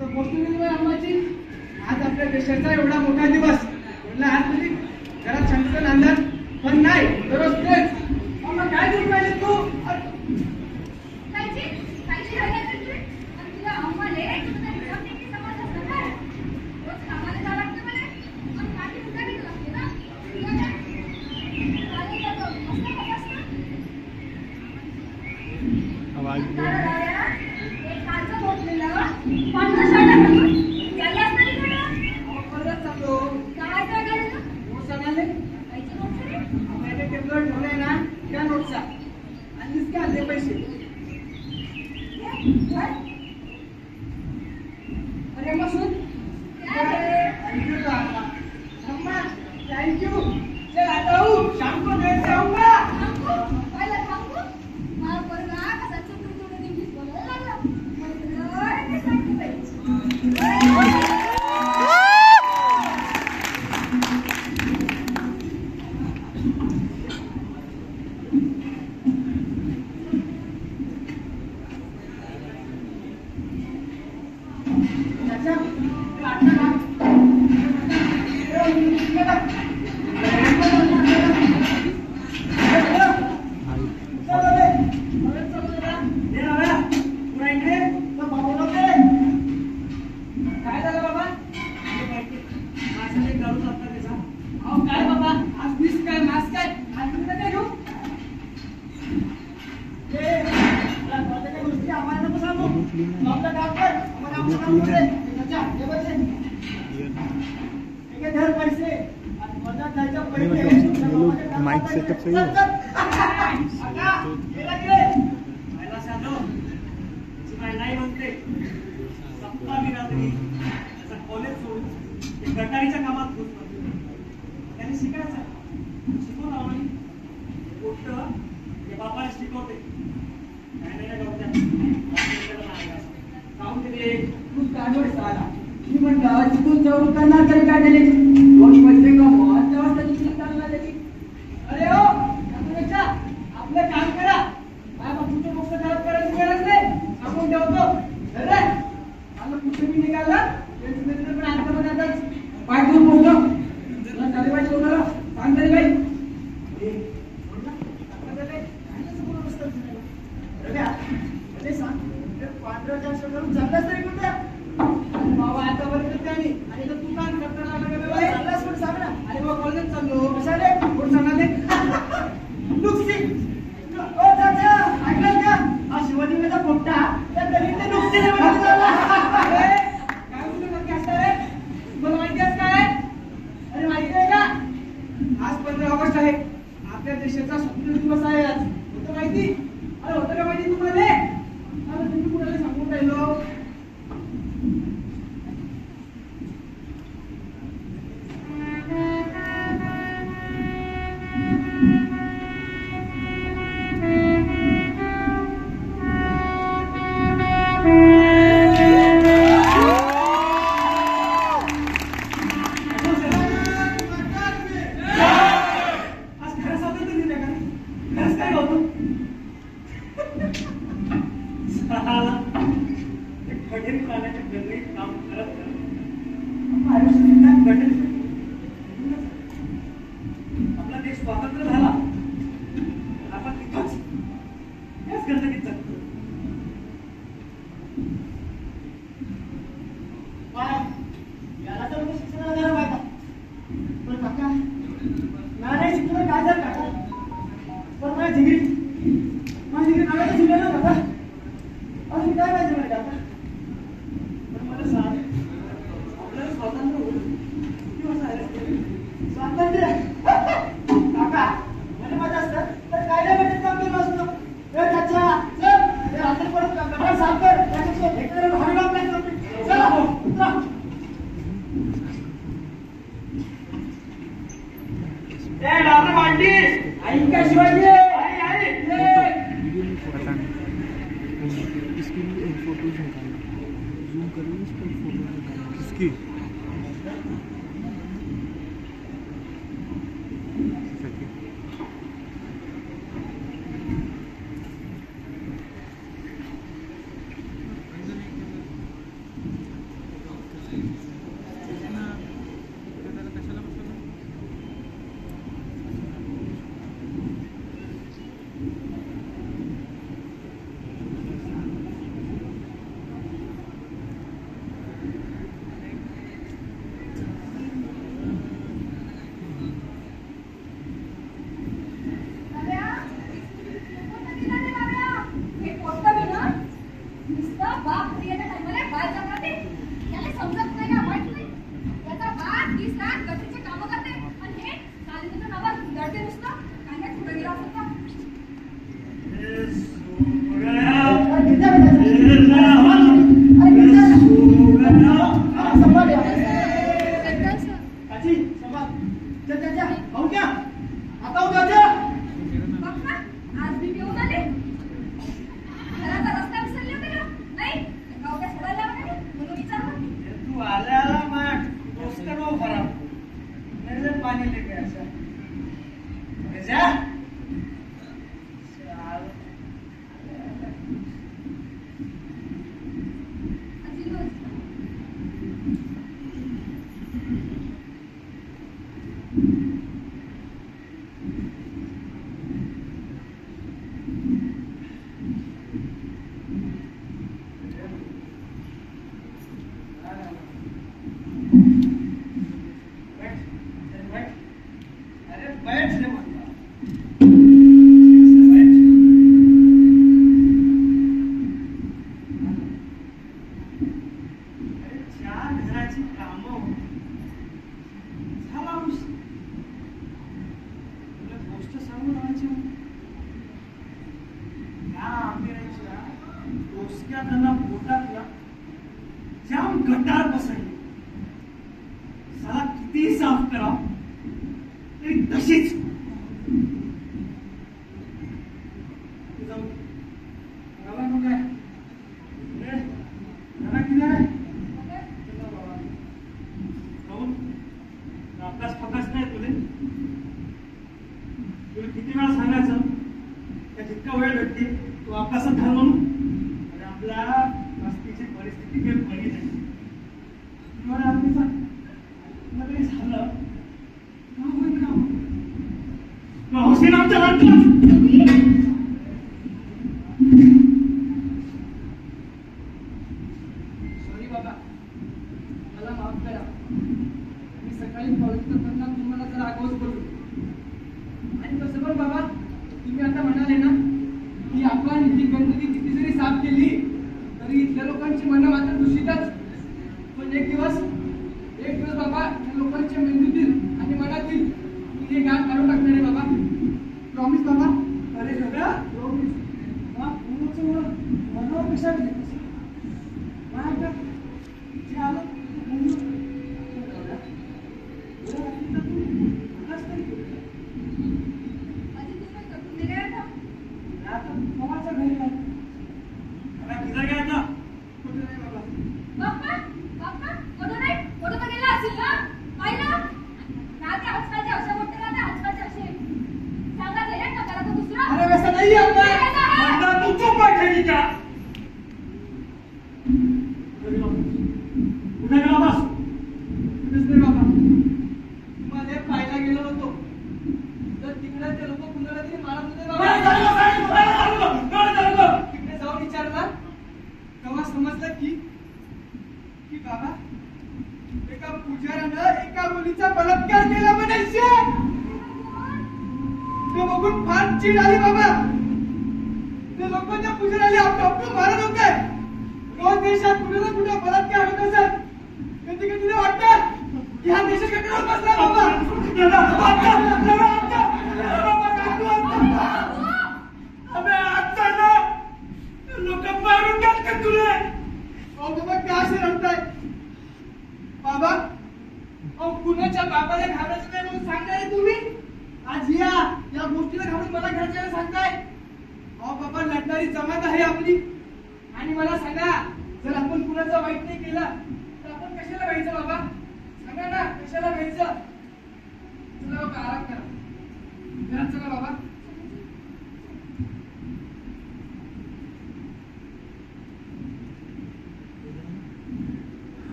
तर पोस्टल आम्हाची आज आपल्या देशाचा एवढा मोठा दिवस म्हटलं आज तरी घरात शांतता नांदर पण नाही दररोज तेच मग काय देऊन पाहिजे तू माइक सेटअप सही है नाही म्हणते सप्ताह रात्री कॉलेज सोडून गटारीच्या कामात घुसतो त्यांनी शिकायचं शिकवून आवडली गोष्ट ते बापाला शिकवते काय नाही काम तरी खूप काढवड आला मी म्हणलं शिकून जाऊन करणार तरी काय झाले दोन पैसे कमवा तेव्हा त्याची चिंता झाली अरे हो आपलं काम करा तुमचं गोष्ट खराब करायची गरज नाही सांगून ठेवतो अरे आम्ही कुठे मी निघाला पण आता पण आता पाय घेऊन पोहोचलो चालेल बाई सोडणार सांग तरी बाई पांढऱ्याच्या करून चाललास तरी कुठं बाबा आता बरं आणि तू काय करताना सांग ना अरे बाबा कॉलेज चाललो कशाले कोण सांगाले नुकसी ओ दादा ऐकलं का हा शिवाजीचा पोट्टा त्या दलित नुकसी काय बोलू नक्की असणार रे मला माहिती आहे काय अरे माहिती आहे का आज 15 ऑगस्ट आहे आपल्या देशाचा स्वातंत्र्य दिवस आहे आज होतं माहिती अरे होतं का माहिती तुम्हाला अरे तुम्ही कुणाला सांगून राहिलो आपला देश स्वातंत्र्य झाला आपण तिथंच याच गणपतीत जगतो याला तर शिक्षण झालं पाहिजे पण काका नाही शिकलं काय झालं काका पण माझी डिग्री नावाचं शिकलं ना काका अजून काय पाहिजे मला काका पण मला सांग आपल्याला स्वातंत्र्य होईल किती वर्ष आहे स्वातंत्र्य काका मला माहित असतं तर काय नाही भेटत काम केलं असतं त्याच्या चल रात्री परत गटार साफ कर त्याच्याशी भेटणार हरला आपल्या चला उतरा ए डॉक्टर मांडी आई का शिवाजी आई आई इसके लिए एक फोटोज निकालना जूम करिए इस पर फोटो निकालना किसकी बाप घरी येण्या टायमाला बाहेर जातात ते याला समजत नाही का वाईट नाही याचा बाप 30 लाख गटरीचे कामं करते आणि हे कालिंदीच्या नावावर लढते नुसतं काय काय कुठे गेला होता किती वेळा सांगायचं त्या जितका वेळ भेटते तो अभ्यासात घाल म्हणून आणि आपल्या मस्तीची परिस्थिती काही बरी नाही झालं हौसेन आमच्या सॉरी बाबा मला माफ करा मी सकाळी कॉलेज करताना तुम्हाला जरा आगाऊच बोललो आणि तसं पण बाबा तुम्ही आता म्हणाले ना की आपण ही गणपती किती जरी साफ केली तरी इथल्या लोकांची मनं मात्र दूषितच पण एक दिवस बाबा या लोकांच्या मेंदूतील आणि मनातील मी हे गाठ काढून टाकणार आहे बाबा प्रॉमिस बाबा अरे सगळा प्रॉमिस मनावर कशा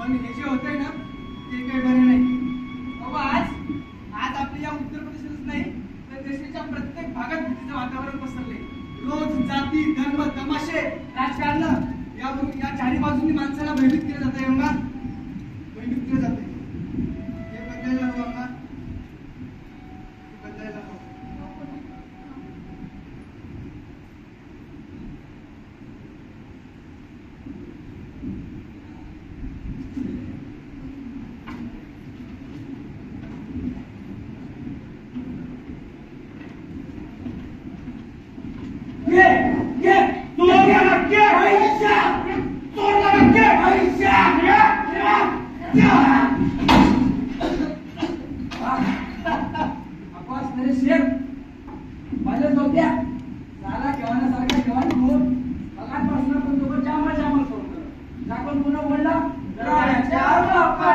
पण हे जे होतंय ना ते काही बरे नाही बाबा आज आपल्या या उत्तर प्रदेशच नाही तर देशाच्या प्रत्येक भागात भीतीचं वातावरण पसरले रोज जाती धर्म तमाशे राजकारण या चारी बाजूनी माणसाला भयभीत केलं जाते अंगा, भयभीत केलं जाते. हे बदलायला हवं अंगा, बदलायला हवं.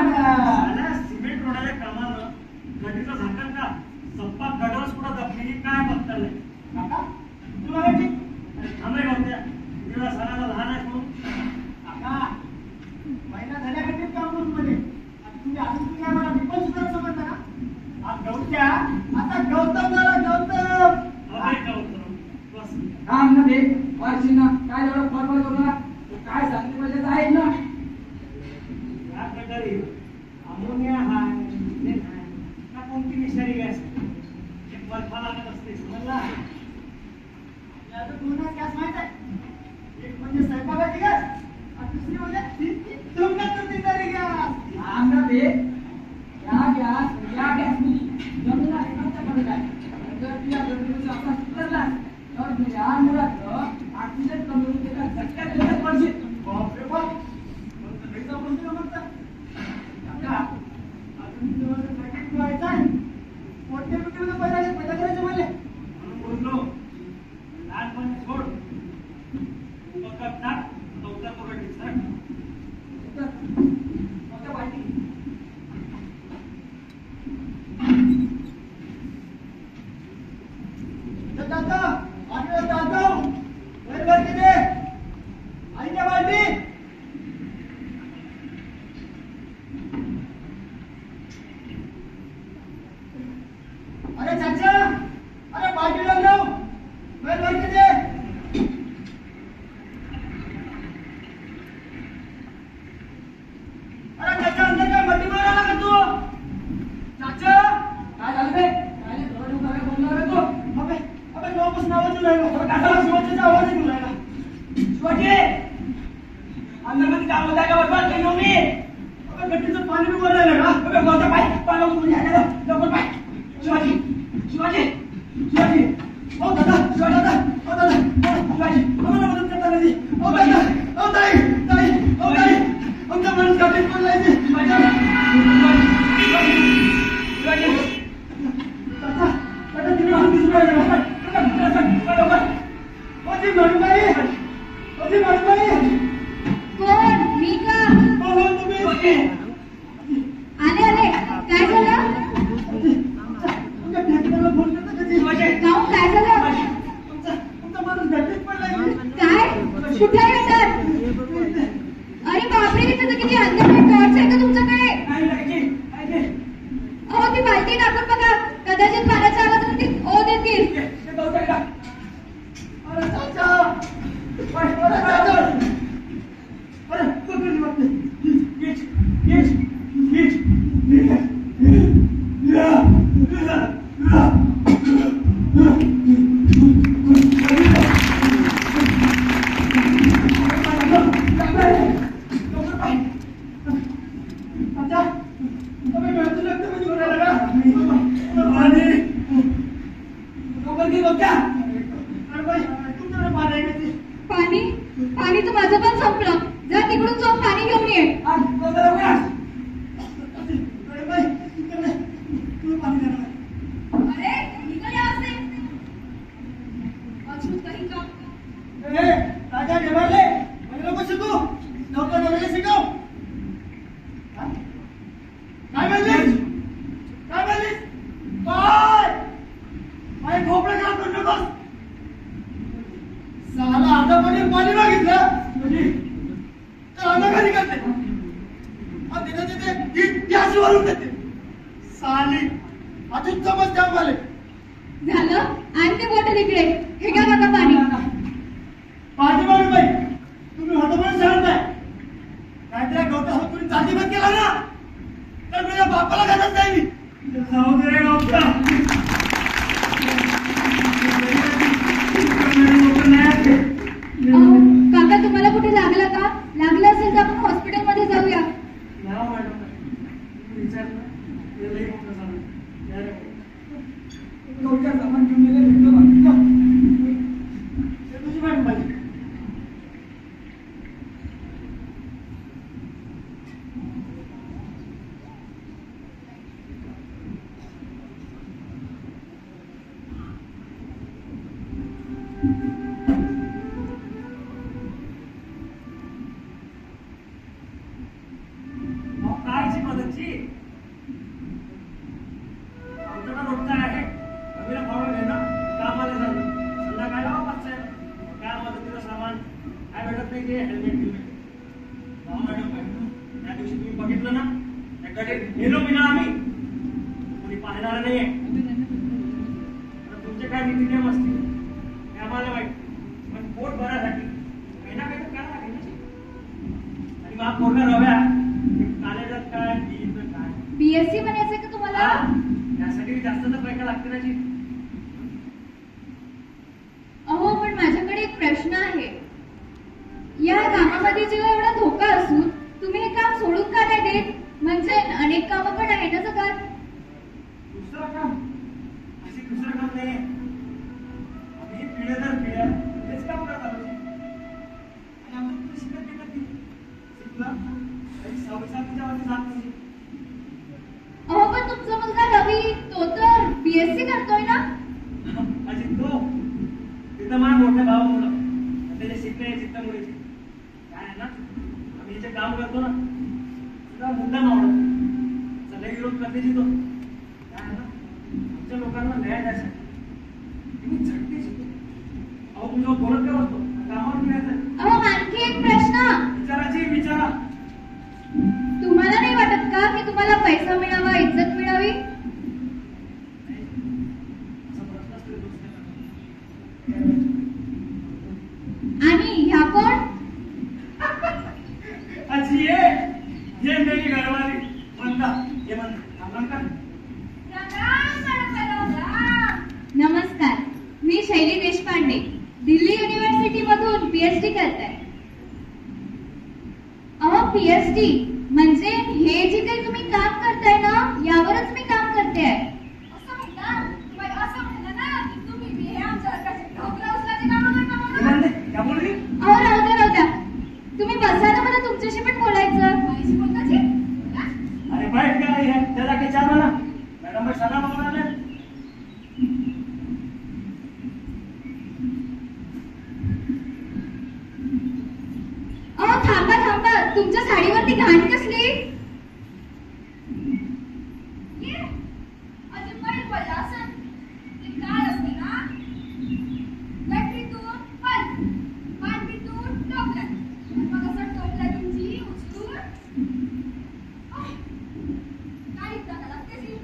सिमेंट रोडाच्या कामानं गडीचं झाकण का सप्पा गडवच कुठं दबली काय बघता नाही काका तुला माहिती थांबे नव्हत्या तुला सणाला लहान आहे म्हणून काका महिना झाल्या गडीत काम करून मध्ये तुम्ही अजून तुम्ही आम्हाला विपन सुद्धा समजता ना आज गौत्या आता गौतम झाला गौतम बस काम ना दे वारशीना काय एवढं फरफर करू ना काय सांगते म्हणजे आहे ना या प्रकारे अमोनिया हाय का कोणती विषारी गॅस एक बर्फा लागत असते समजला याचा दोनच गॅस माहित आहे एक म्हणजे स्वयंपाकाची गॅस आणि दुसरी म्हणजे तुमच्यात तिथारी गॅस आमना दे या गॅस जमीन आहे काय जर तुझ्या जमिनीचा असा सुधारला तर तुझ्या मुळात ऑक्सिजन कमी होऊन त्याला झटका दिला पडशील. बापरे बाप पैसा पण तुला म्हणतात काका अजून तुला नक्कीच व्हायचं आहे कोणत्या पिढीमध्ये पैदा करायचं मला म्हणून बोललो लहानपणी सोड पकड टाक चौथा पकड सर मोठ्या वाटी दादा आगे दादा वर वर किती आई क्या बाल्टी अरे चाचा अरे बाल्टी डाल दो वर वर किती अरे चाचा अंदर काय मट्टी मारा लगा तू चाचा काय झालं बे काय थोडं काय बोलणार आहे तू अबे वापस नावाचं राहिलो काकाला शिवाजीचा आवाज येऊन राहिला शिवाजी अंदर मध्ये काम होत आहे का बरोबर केलो मी अबे गट्टीचं पाणी बी वर राहिलं का अबे गोचा पाय पाणी उचलून घ्या लवकर पाय शिवाजी शिवाजी शिवाजी ओ दादा दादा ओ दादा शिवाजी आम्हाला मदत करता नाही ओ दादा ओ ताई ताई ओ ताई आमचा माणूस गट्टीत पडलाय ते शिवाजी दादा दादा तुम्ही हात दिसून राहिला ओजी म्हणबाई ओजी म्हणबाई कोण मी का हो हो तुम्ही आले आले काय झालं तुमच्या ठेकेदाराला फोन करता कधी गाव काय झालं तुमचा माणूस गट्टीत पडलाय काय कुठे येतात अरे बापरे इथं तर किती अंधार टॉर्च आहे का तुमच्याकडे अहो ती बाल्टी टाकून बघा कदाचित पाण्याचा आवाज ती ओ देतील अरे चाचा अरे चाचा अरे पकडली वाटते गेच गेच गेच पाणी पाणी तर माझं पण संपलं जा तिकडून जाऊन पाणी घेऊन ये अरे निकल यहाँ से अछूत कहीं का राजा घेवाले म्हणजे नको शिकू लवकर नवऱ्याला शिकव काय म्हणलीस काय माझे खोपडे काम करू नकोस साला आता पाणी मागितलं तर आता घरी करते आणि तिथे गॅस वरून देते साली अजून समज द्या मला झालं आणि ते बॉटल इकडे हे घ्या बघा पाणी पाठी मारू बाई तुम्ही होतं म्हणून काहीतरी गवता हातून जाती बंद केला ना तर माझ्या बापाला घालत नाही मी जाऊ दे रे गवता काका तुम्हाला कुठे लागलं का? लागलं असेल तर आपण हॉस्पिटलमध्ये जाऊया. सामान घेऊन गेले तुझी मॅडम पाहिजे कायची मदतची आमच्याकडे रोजचा आहे नवीन भाव घेणं कामाला जाणं संध्याकाळला वापस आहे काय मदतीचं सामान काय भेटत नाही की हेल्मेट मॅडम त्या दिवशी तुम्ही बघितलं ना त्याकडे गेलो मी ना आम्ही कोणी पाहणार नाहीये तुमचे काय नीती नियम असतील हे आम्हाला माहिती पण पोट भरासाठी काही ना काही तर काय लागेल आणि मग पोरगा रव्या कॉलेजात काय बीचं काय बीएससी बनायचं का तुम्हाला? त्यासाठी जास्त तर पैसा लागते ना जी अहो पण माझ्याकडे एक प्रश्न आहे. या कामामध्ये जेव्हा एवढा धोका असून तुम्ही हे काम सोडून का नाही देत? म्हणजे अनेक कामं पण आहेत ना जगात. दुसरं काम असे दुसरं काम नाही आम्ही पिढ्या दर पिढ्या तेच काम करत आलो आणि आम्ही कुठे शिकत भेटत नाही शिकला आणि 6-7च्या वरती जात नाही. अहो पण तुमचा मुलगा रवी तो तर बीएससी करतोय ना? अजित तो तिथं माझ्या मोठ्या भावामुळं त्याच्या शिकण्याच्या चित्तामुळे काय आहे ना आम्ही जे काम करतो ना तुला मुद्दाम आवडत सगळे विरोध करते तो काय आहे ना आमच्या लोकांना न्याय द्यायसाठी मी झटके शिकतो. अहो तुझं बोलत काय बसतो कामावर मिळायचं. अहो आणखी एक प्रश्न विचाराची विचारा. तुम्हाला नाही वाटत का की तुम्हाला पैसा मिळावा इज्जत मिळावी? आणि ह्या कोण? अजी ये मेरी घरवाली म्हणता ये म्हणता नमस्कार, मी शैली देशपांडे दिल्ली युनिव्हर्सिटी मधून पीएचडी करताय. अहो पीएचडी म्हणजे हे जे काही तुम्ही काम करताय ना यावरच मी काम करते आहे. असं म्हणतात तुम्ही असं म्हणलं ना की तुम्ही हे आमच्या सरकारचे ढोकळा उचलायचे काम करता म्हणून. क्या बोल रही? अहो राहू द्या तुम्ही बसा ना, मला तुमच्याशी पण बोलायचं. पैसे कोणताची अरे बैठ क्या है त्याला के चार बना मैडम भाई सलाम मांगना है. अहो थांबा तुमच्या साडीवरती घाण कसली? ये अजून पण पडला असं ते काय असते ना गटरीतून पांढरीतून टोपल्यात मग असं टोपल्या तुमची उचलून काही टाका लागते ती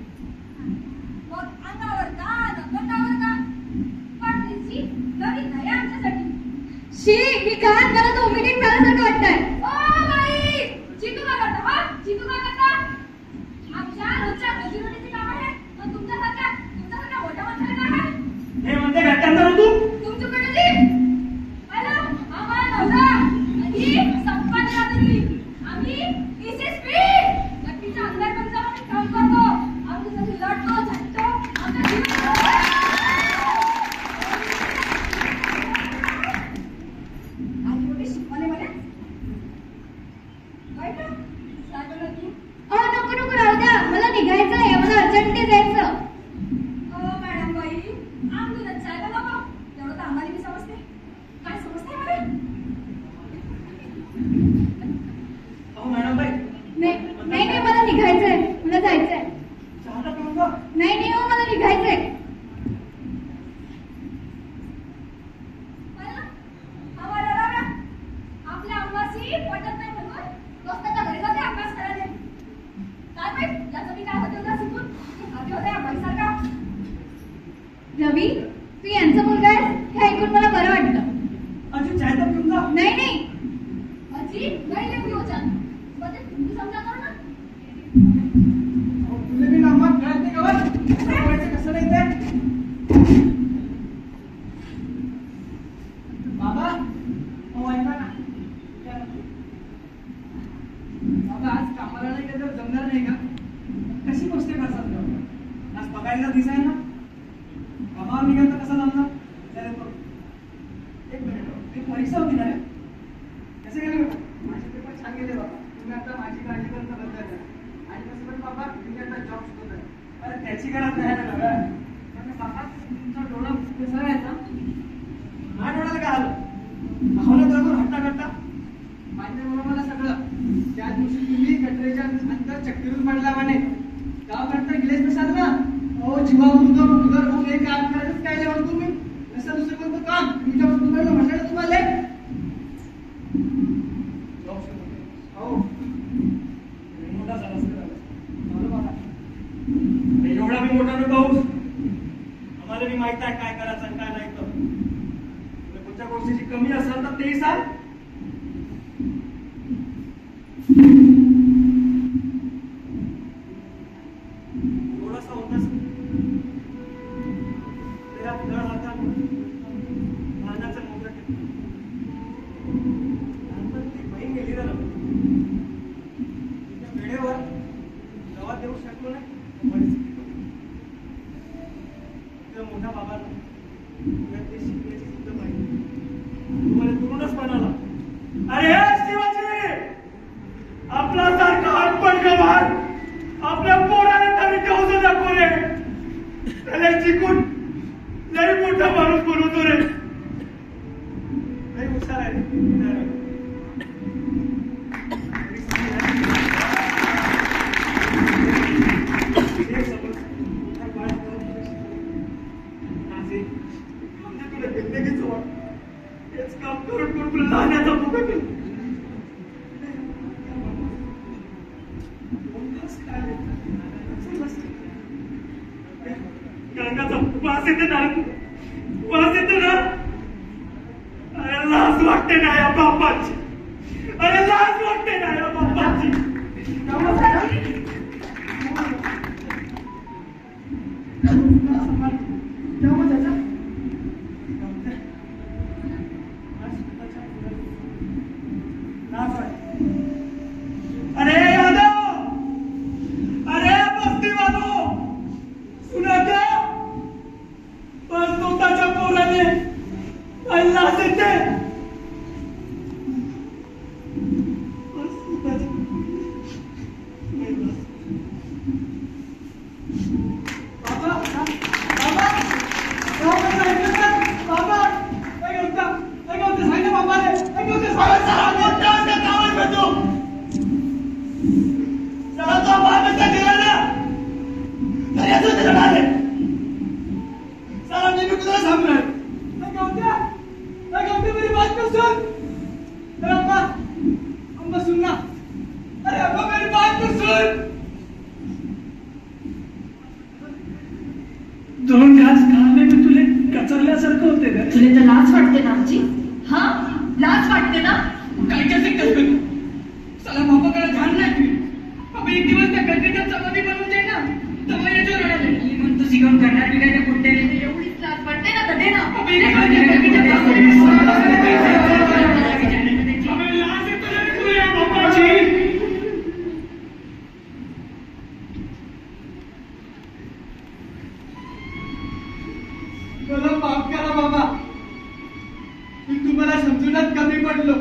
मग अंगावर का नंबरवर का पांढरीची नवीन नाही आमच्यासाठी. शी ही घाण मला तो मीटिंग झाल्यासारखं वाटतंय. ओ बाई चितू का करता हा चितू का करता आमच्या रोजच्या रोजीरोटीचे काम आहे पण तुमच्यासारख्या मोठ्या माणसाला काय आहे हे म्हणते घाट्यांतर तू तुमच्याकडे जी मला आम्हाला नवरा आणि संपादन रात्री आम्ही एसएसपी नक्कीच्या अंदर पण जाऊन काम करतो आम्ही लढतो झटतो आमच्या जीवन आणि मोठे शिकवाले मला काय का साहेबांना तू अहो नको राहू द्या, मला निघायचं आहे, मला अर्जंटली जायचं. मॅडम बाई आमचं चाय नको तेवढं तर आम्हाला मी समजते काय समजते मला अहो मॅडम भाई नाही मला निघायचंय, मला जायचंय. चाहता करूंगा नाही हो मला निघायचंय. आपल्या अभ्यासी पटत नाही म्हणून दोस्ताच्या घरी जाते अभ्यास करायला काय माहित याचं मी काय होते उद्या शिकून आधी होते अभ्यासारखा. रवी तू यांचा मुलगा आहेस हे ऐकून मला बरं वाटलं. अजी चाहता करूंगा नाही अजी नाही लिहून घेऊ छान तुम्ही समजा ना. तुला मी नामात कळत नाही का बस कसं नाही ते बाबा ऐका ना बाबा आज कामाला नाही गेलं तर जमणार नाही का कशी गोष्ट करतात बाबा आज पगारीला दिसाय ना कामावर निघाल तर कसं जमणार एक मिनिट ती परीक्षा होती ना रे कसे गेले माझे पेपर छान गेले बाबा तुम्ही आता माझी काळजी करता बंद करा आणि कसं पण बाबा तुम्ही आता जॉब शोधत आहे अरे त्याची गरज नाही ना बाबा पण बाबा तुमचा डोळा कसा आहे ना माझ्या डोळ्याला काय आलं भावना तर हट्टा करता माहिती बरोबर मला सगळं त्या दिवशी तुम्ही कटरेच्या अंतर चक्रीवर पडला म्हणे गाव करता गेलेच नसाल ना हो जीवावर उदर होऊन हे काम करायचं काय जेवण तुम्ही नसं दुसरं कोणतं काम तुमच्यावर तुम्हाला म्हटलं तुम्हाला हो मोठा झाला एवढा मी मोठा न पाऊस आम्हाला मी माहित आहे काय करायचं आणि काय नाही तर कोणत्या गोष्टीची कमी असेल तर तेही सांग थोडासा होताच त्याला धड हातात लहानाचं मोठं ठेवलं नंतर ती बहीण गेली ना तिच्या वेळेवर जवा देऊ शकलो नाही परिस्थिती त्या मोठ्या बाबांना ते शिकण्याची सुद्धा पाहिजे तुम्हाला तरुणच म्हणाला अरे शिवाजी आपला सारखा अनपण गवार आपल्या पोराने तरी जाऊ नको रे त्याला शिकून लई मोठा माणूस बनवतो रे लई हुशार आहे हेच काम करून करून लहानाचा मुका केला गंगाचा वास येते ना वास येते ना अरे लाज वाटते ना या बापाची अरे लाज वाटते ना या बापाची अरे यादव अरे बस्तीवालो सुना क्या बस स्वतःच्या पोराने लाज येते बस स्वतःच्या बाबा बाबा बाबा काय होतं सांग बाबा मेरी बात को सुन अब्बा अम्मा सुनना अरे अब्बा मेरी बात को सुन 2 घास खाल्ले मी तुले कचरल्यासारखं होते ना तुला तर लाज वाटते ना आमची हा लाज वाटते ना काय कसं करतो साला बापाकडे ध्यान नाही तुम्ही बाबा एक दिवस त्या गटरीचा चपाती बनवून जाईल ना तेव्हा याच्यावर रडाले म्हणतो शिकवून करणार मी काय कुठे एवढीच लाज वाटते ना तर दे ना मला माफ करा बाबा मी तुम्हाला समजूनच कमी पडलो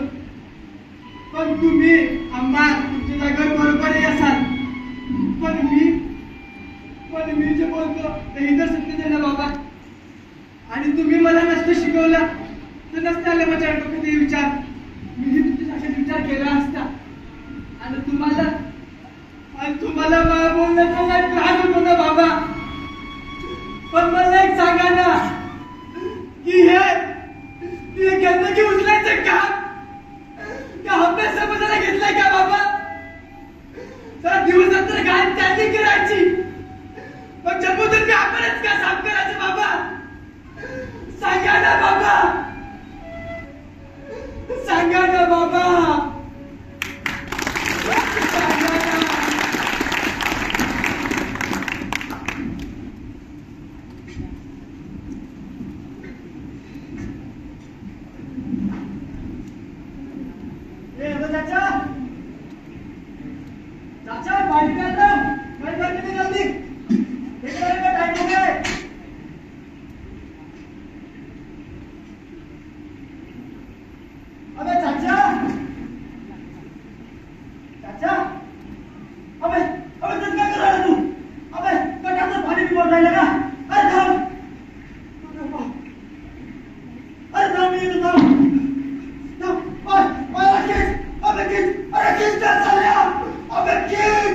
पण तुम्ही आम्हा तुमच्या जागेवर बरोबरही असाल पण मी जे बोलतो ते इतर सत्य ना बाबा आणि तुम्ही मला नसतं शिकवलं तर नसतं आलं माझ्या डोक्यात हे विचार मी तुमच्यासाठी विचार केला असता आणि तुम्हाला मला बोलण्याचा काय त्रास होतो ना बाबा पण मला एक सांगा ना की हे गंदगी उचलायचं काम का अभ्यास समजायला घेतलाय का बाबा जरा दिवसात तर घाण त्याची करायची मग जन्मोदर मी आपणच का साफ करायचं बाबा सांगा ना बाबा सांगा ना बाबा चाचा पार्टी कर रहा हूँ मैं करके दे जल्दी एक बार का टाइम हो गया है अबे चाचा चाचा अबे अबे तुम क्या कर रहा है तू अबे कटा से पानी भी बोल लगा अरे थाम अरे थाम ये तो थाम ओए अबे किस अरे किस चल रहा अबे किस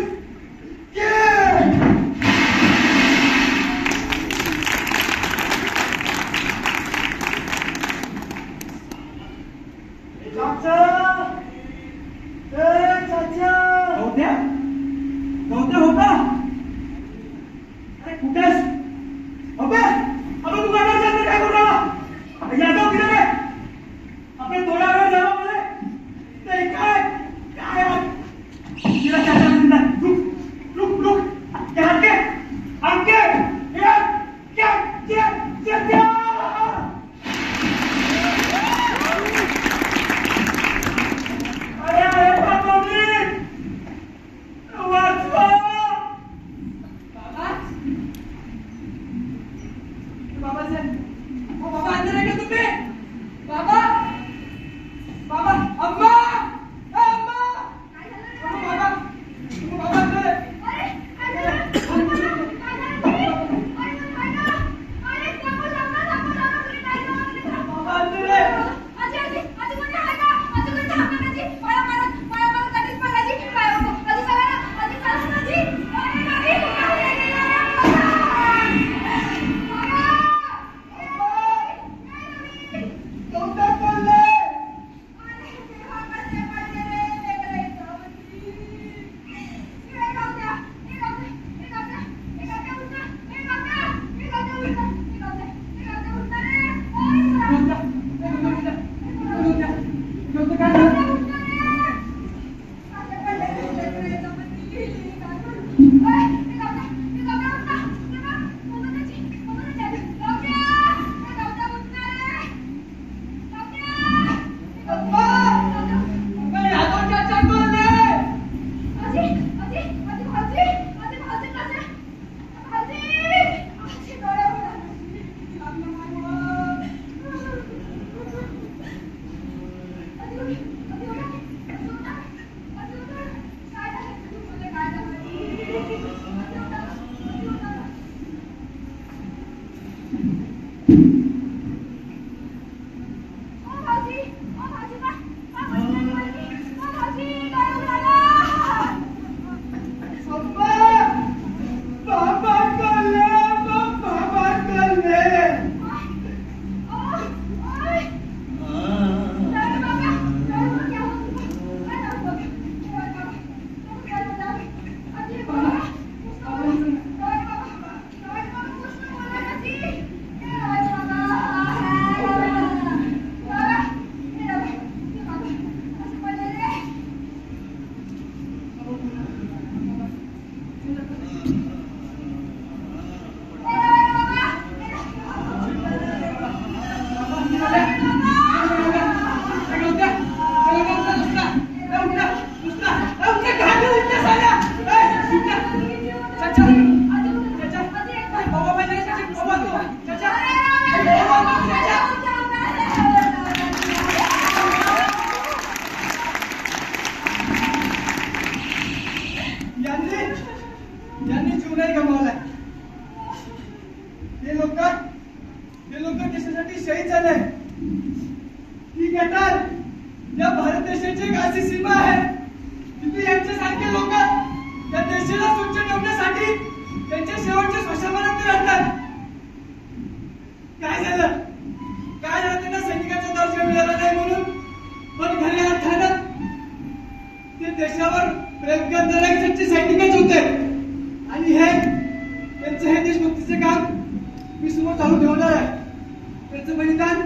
बलिदान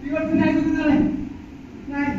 विवर्तन नाही.